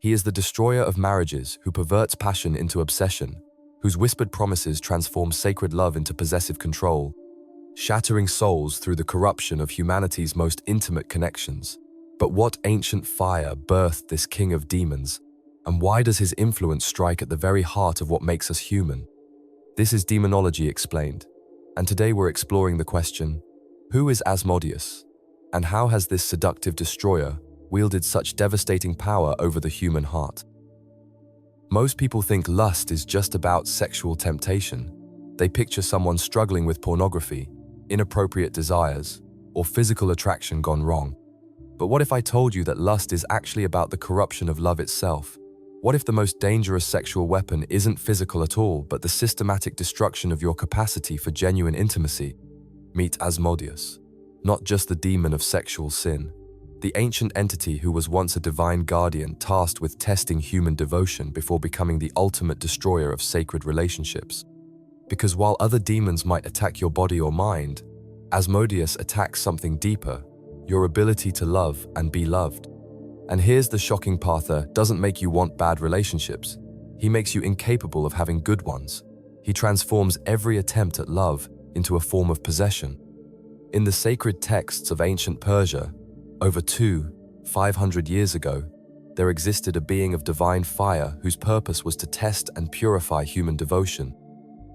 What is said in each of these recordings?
He is the destroyer of marriages who perverts passion into obsession, whose whispered promises transform sacred love into possessive control, shattering souls through the corruption of humanity's most intimate connections. But what ancient fire birthed this king of demons, and why does his influence strike at the very heart of what makes us human? This is Demonology Explained, and today we're exploring the question, who is Asmodeus, and how has this seductive destroyer wielded such devastating power over the human heart? Most people think lust is just about sexual temptation. They picture someone struggling with pornography, inappropriate desires, or physical attraction gone wrong. But what if I told you that lust is actually about the corruption of love itself? What if the most dangerous sexual weapon isn't physical at all, but the systematic destruction of your capacity for genuine intimacy? Meet Asmodeus, not just the demon of sexual sin, the ancient entity who was once a divine guardian tasked with testing human devotion before becoming the ultimate destroyer of sacred relationships. Because while other demons might attack your body or mind, Asmodeus attacks something deeper, your ability to love and be loved. And here's the shocking part: doesn't make you want bad relationships. He makes you incapable of having good ones. He transforms every attempt at love into a form of possession. In the sacred texts of ancient Persia, over 500 years ago, there existed a being of divine fire whose purpose was to test and purify human devotion.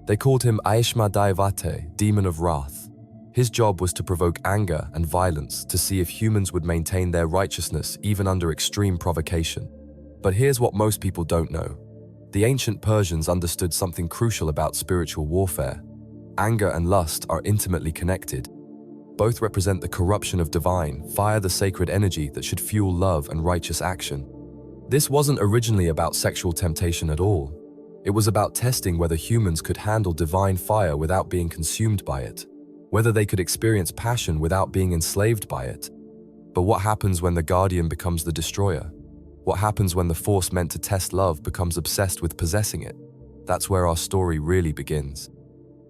They called him Asmodeus, demon of wrath. His job was to provoke anger and violence to see if humans would maintain their righteousness even under extreme provocation. But here's what most people don't know. The ancient Persians understood something crucial about spiritual warfare. Anger and lust are intimately connected. Both represent the corruption of divine fire, the sacred energy that should fuel love and righteous action. This wasn't originally about sexual temptation at all. It was about testing whether humans could handle divine fire without being consumed by it, whether they could experience passion without being enslaved by it. But what happens when the guardian becomes the destroyer? What happens when the force meant to test love becomes obsessed with possessing it? That's where our story really begins.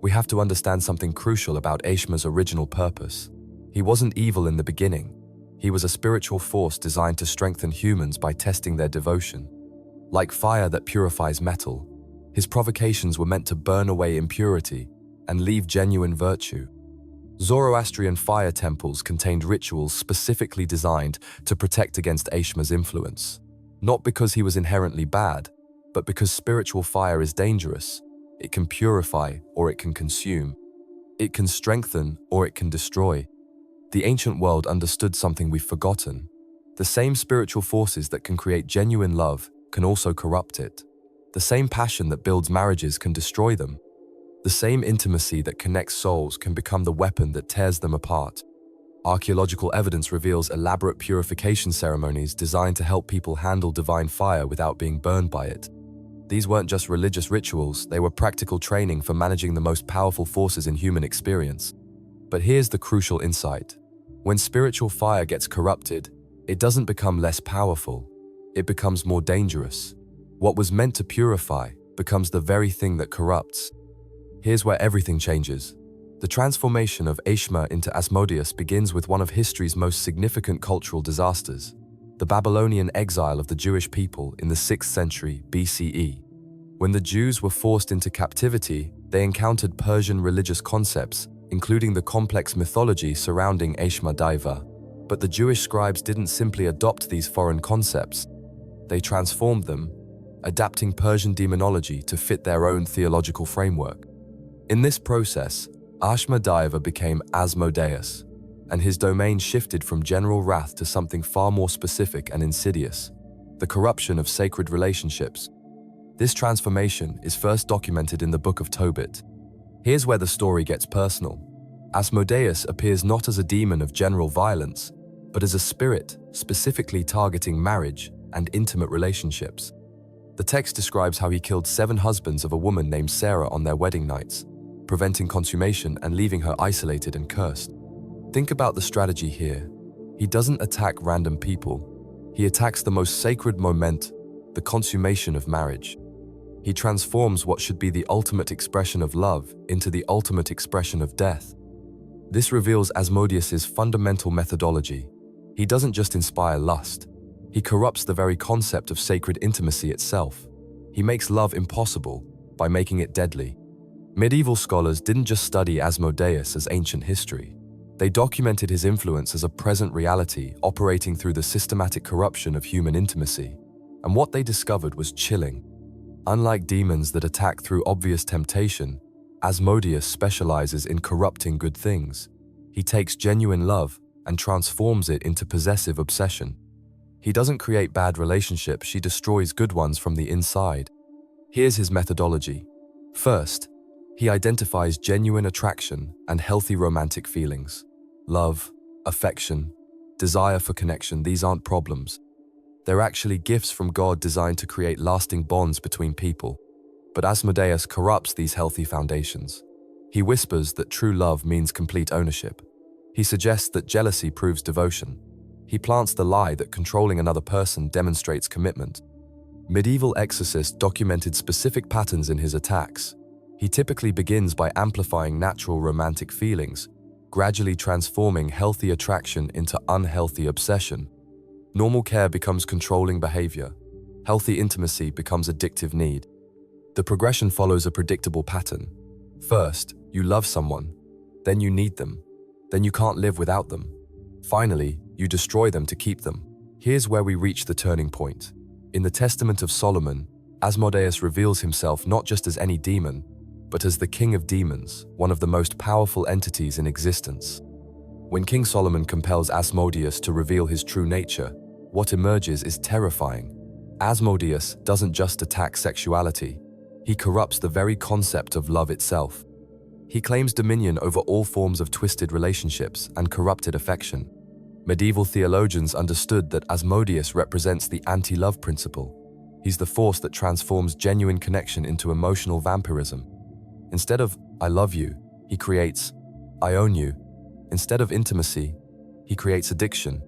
We have to understand something crucial about Ashma's original purpose. He wasn't evil in the beginning. He was a spiritual force designed to strengthen humans by testing their devotion. Like fire that purifies metal, his provocations were meant to burn away impurity and leave genuine virtue. Zoroastrian fire temples contained rituals specifically designed to protect against Ashma's influence. Not because he was inherently bad, but because spiritual fire is dangerous. It can purify or it can consume. It can strengthen or it can destroy. The ancient world understood something we've forgotten. The same spiritual forces that can create genuine love can also corrupt it. The same passion that builds marriages can destroy them. The same intimacy that connects souls can become the weapon that tears them apart. Archaeological evidence reveals elaborate purification ceremonies designed to help people handle divine fire without being burned by it. These weren't just religious rituals, they were practical training for managing the most powerful forces in human experience. But here's the crucial insight. When spiritual fire gets corrupted, it doesn't become less powerful. It becomes more dangerous. What was meant to purify becomes the very thing that corrupts. Here's where everything changes. The transformation of Ashma into Asmodeus begins with one of history's most significant cultural disasters, the Babylonian exile of the Jewish people in the 6th century BCE. When the Jews were forced into captivity, they encountered Persian religious concepts, including the complex mythology surrounding Asmodeus. But the Jewish scribes didn't simply adopt these foreign concepts. They transformed them, adapting Persian demonology to fit their own theological framework. In this process, Asmodeus became Asmodeus, and his domain shifted from general wrath to something far more specific and insidious, the corruption of sacred relationships. This transformation is first documented in the Book of Tobit. Here's where the story gets personal. Asmodeus appears not as a demon of general violence, but as a spirit specifically targeting marriage and intimate relationships. The text describes how he killed 7 husbands of a woman named Sarah on their wedding nights, preventing consummation and leaving her isolated and cursed. Think about the strategy here. He doesn't attack random people. He attacks the most sacred moment, the consummation of marriage. He transforms what should be the ultimate expression of love into the ultimate expression of death. This reveals Asmodeus's fundamental methodology. He doesn't just inspire lust. He corrupts the very concept of sacred intimacy itself. He makes love impossible by making it deadly. Medieval scholars didn't just study Asmodeus as ancient history. They documented his influence as a present reality operating through the systematic corruption of human intimacy. And what they discovered was chilling. Unlike demons that attack through obvious temptation, Asmodeus specializes in corrupting good things. He takes genuine love and transforms it into possessive obsession. He doesn't create bad relationships, he destroys good ones from the inside. Here's his methodology. First, he identifies genuine attraction and healthy romantic feelings. Love, affection, desire for connection, these aren't problems. They're actually gifts from God designed to create lasting bonds between people. But Asmodeus corrupts these healthy foundations. He whispers that true love means complete ownership. He suggests that jealousy proves devotion. He plants the lie that controlling another person demonstrates commitment. Medieval exorcists documented specific patterns in his attacks. He typically begins by amplifying natural romantic feelings, gradually transforming healthy attraction into unhealthy obsession. Normal care becomes controlling behavior. Healthy intimacy becomes addictive need. The progression follows a predictable pattern. First, you love someone, then you need them, then you can't live without them. Finally, you destroy them to keep them. Here's where we reach the turning point. In the Testament of Solomon, Asmodeus reveals himself not just as any demon, but as the king of demons, one of the most powerful entities in existence. When King Solomon compels Asmodeus to reveal his true nature, what emerges is terrifying. Asmodeus doesn't just attack sexuality, he corrupts the very concept of love itself. He claims dominion over all forms of twisted relationships and corrupted affection. Medieval theologians understood that Asmodeus represents the anti-love principle. He's the force that transforms genuine connection into emotional vampirism. Instead of, I love you, he creates, I own you. Instead of intimacy, he creates addiction.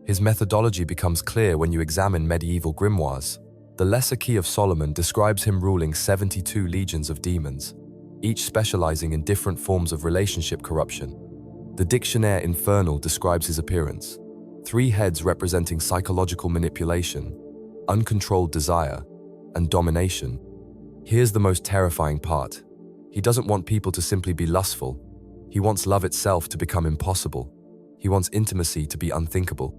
His methodology becomes clear when you examine medieval grimoires. The Lesser Key of Solomon describes him ruling 72 legions of demons, each specializing in different forms of relationship corruption. The Dictionnaire Infernal describes his appearance: 3 heads representing psychological manipulation, uncontrolled desire, and domination. Here's the most terrifying part. He doesn't want people to simply be lustful. He wants love itself to become impossible. He wants intimacy to be unthinkable.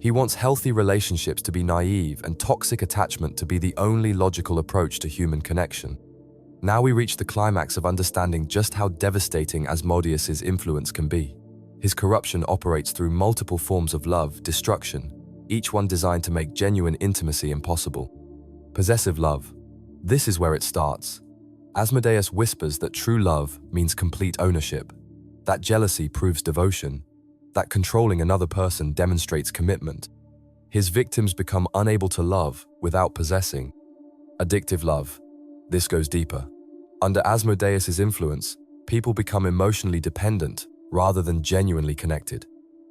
He wants healthy relationships to be naive and toxic attachment to be the only logical approach to human connection. Now we reach the climax of understanding just how devastating Asmodeus's influence can be. His corruption operates through multiple forms of love, destruction, each one designed to make genuine intimacy impossible. Possessive love. This is where it starts. Asmodeus whispers that true love means complete ownership, that jealousy proves devotion, that controlling another person demonstrates commitment. His victims become unable to love without possessing. Addictive love. This goes deeper. Under Asmodeus's influence, people become emotionally dependent rather than genuinely connected.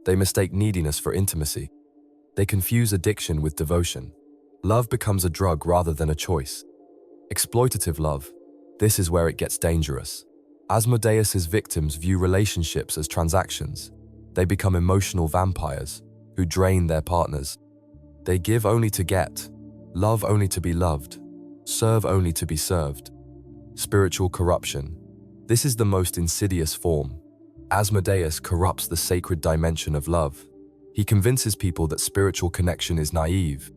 They mistake neediness for intimacy. They confuse addiction with devotion. Love becomes a drug rather than a choice. Exploitative love. This is where it gets dangerous. Asmodeus's victims view relationships as transactions. They become emotional vampires who drain their partners. They give only to get, love only to be loved, serve only to be served. Spiritual corruption. This is the most insidious form. Asmodeus corrupts the sacred dimension of love. He convinces people that spiritual connection is naive,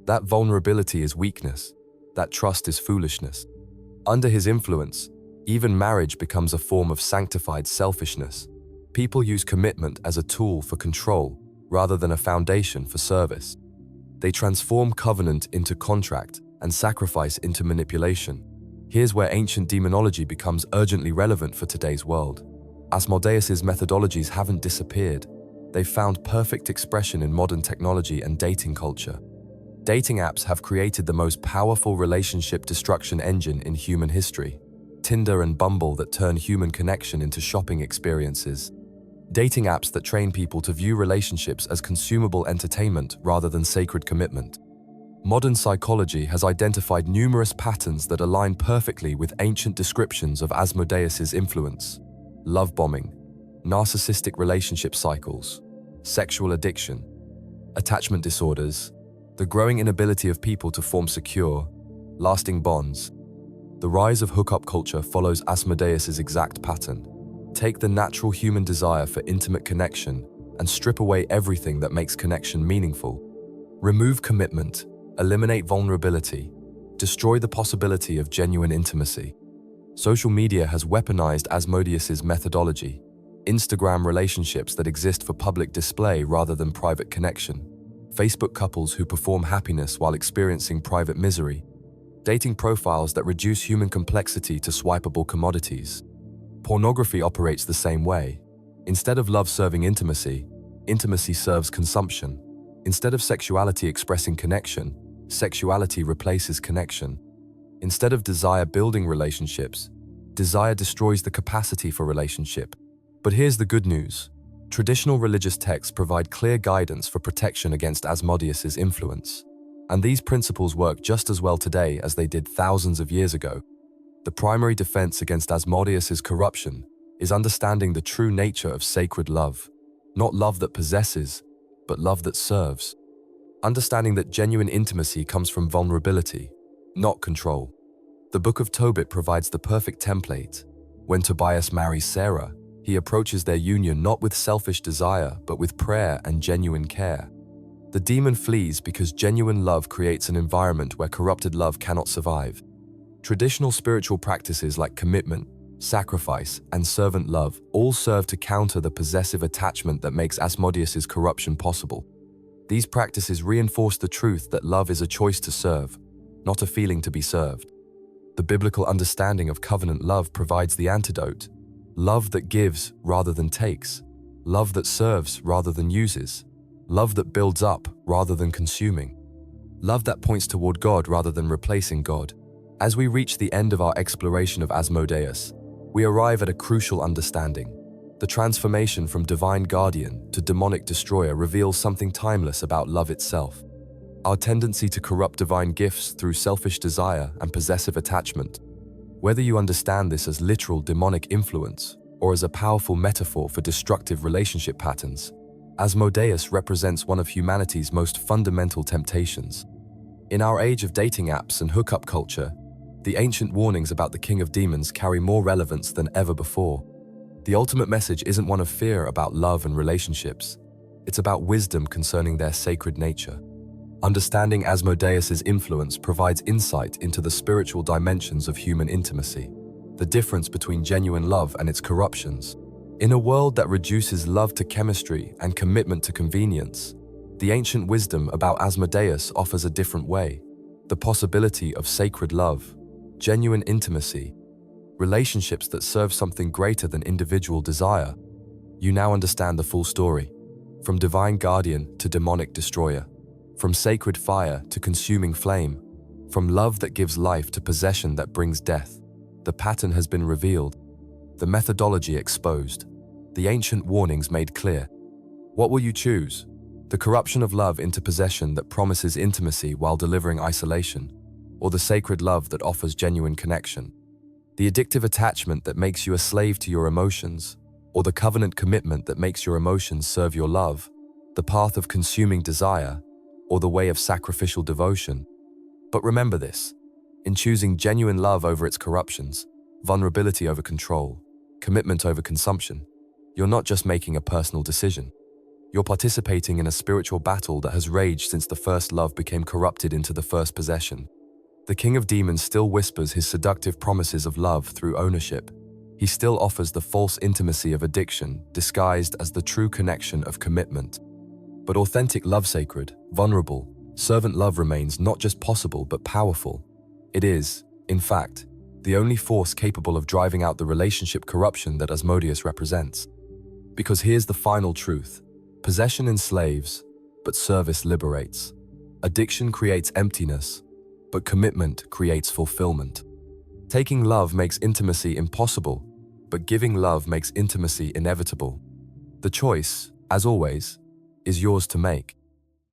that vulnerability is weakness, that trust is foolishness. Under his influence, even marriage becomes a form of sanctified selfishness. People use commitment as a tool for control rather than a foundation for service. They transform covenant into contract and sacrifice into manipulation. Here's where ancient demonology becomes urgently relevant for today's world. Asmodeus's methodologies haven't disappeared. They've found perfect expression in modern technology and dating culture. Dating apps have created the most powerful relationship destruction engine in human history. Tinder and Bumble that turn human connection into shopping experiences. Dating apps that train people to view relationships as consumable entertainment rather than sacred commitment. Modern psychology has identified numerous patterns that align perfectly with ancient descriptions of Asmodeus's influence. Love bombing, narcissistic relationship cycles, sexual addiction, attachment disorders, the growing inability of people to form secure, lasting bonds. The rise of hookup culture follows Asmodeus's exact pattern. Take the natural human desire for intimate connection and strip away everything that makes connection meaningful. Remove commitment, eliminate vulnerability, destroy the possibility of genuine intimacy. Social media has weaponized Asmodeus's methodology. Instagram relationships that exist for public display rather than private connection. Facebook couples who perform happiness while experiencing private misery. Dating profiles that reduce human complexity to swipeable commodities. Pornography operates the same way. Instead of love serving intimacy, intimacy serves consumption. Instead of sexuality expressing connection, sexuality replaces connection. Instead of desire building relationships, desire destroys the capacity for relationship. But here's the good news. Traditional religious texts provide clear guidance for protection against Asmodeus's influence. And these principles work just as well today as they did thousands of years ago. The primary defense against Asmodeus's corruption is understanding the true nature of sacred love. Not love that possesses, but love that serves. Understanding that genuine intimacy comes from vulnerability, not control. The Book of Tobit provides the perfect template. When Tobias marries Sarah, he approaches their union not with selfish desire, but with prayer and genuine care. The demon flees because genuine love creates an environment where corrupted love cannot survive. Traditional spiritual practices like commitment, sacrifice, and servant love all serve to counter the possessive attachment that makes Asmodeus's corruption possible. These practices reinforce the truth that love is a choice to serve, not a feeling to be served. The biblical understanding of covenant love provides the antidote. Love that gives rather than takes. Love that serves rather than uses. Love that builds up rather than consuming. Love that points toward God rather than replacing God. As we reach the end of our exploration of Asmodeus, we arrive at a crucial understanding. The transformation from divine guardian to demonic destroyer reveals something timeless about love itself. Our tendency to corrupt divine gifts through selfish desire and possessive attachment. Whether you understand this as literal demonic influence or as a powerful metaphor for destructive relationship patterns, Asmodeus represents one of humanity's most fundamental temptations. In our age of dating apps and hookup culture, the ancient warnings about the king of demons carry more relevance than ever before. The ultimate message isn't one of fear about love and relationships. It's about wisdom concerning their sacred nature. Understanding Asmodeus's influence provides insight into the spiritual dimensions of human intimacy, the difference between genuine love and its corruptions. In a world that reduces love to chemistry and commitment to convenience, the ancient wisdom about Asmodeus offers a different way. The possibility of sacred love, genuine intimacy, relationships that serve something greater than individual desire. You now understand the full story. From divine guardian to demonic destroyer. From sacred fire to consuming flame. From love that gives life to possession that brings death. The pattern has been revealed. The methodology exposed. The ancient warnings made clear. What will you choose? The corruption of love into possession that promises intimacy while delivering isolation, or the sacred love that offers genuine connection? The addictive attachment that makes you a slave to your emotions, or the covenant commitment that makes your emotions serve your love? The path of consuming desire, or the way of sacrificial devotion? But remember this, in choosing genuine love over its corruptions, vulnerability over control, commitment over consumption, you're not just making a personal decision. You're participating in a spiritual battle that has raged since the first love became corrupted into the first possession. The king of demons still whispers his seductive promises of love through ownership. He still offers the false intimacy of addiction, disguised as the true connection of commitment. But authentic love, sacred, vulnerable, servant love remains not just possible but powerful. It is, in fact, the only force capable of driving out the relationship corruption that Asmodeus represents. Because here's the final truth. Possession enslaves, but service liberates. Addiction creates emptiness, but commitment creates fulfillment. Taking love makes intimacy impossible, but giving love makes intimacy inevitable. The choice, as always, is yours to make.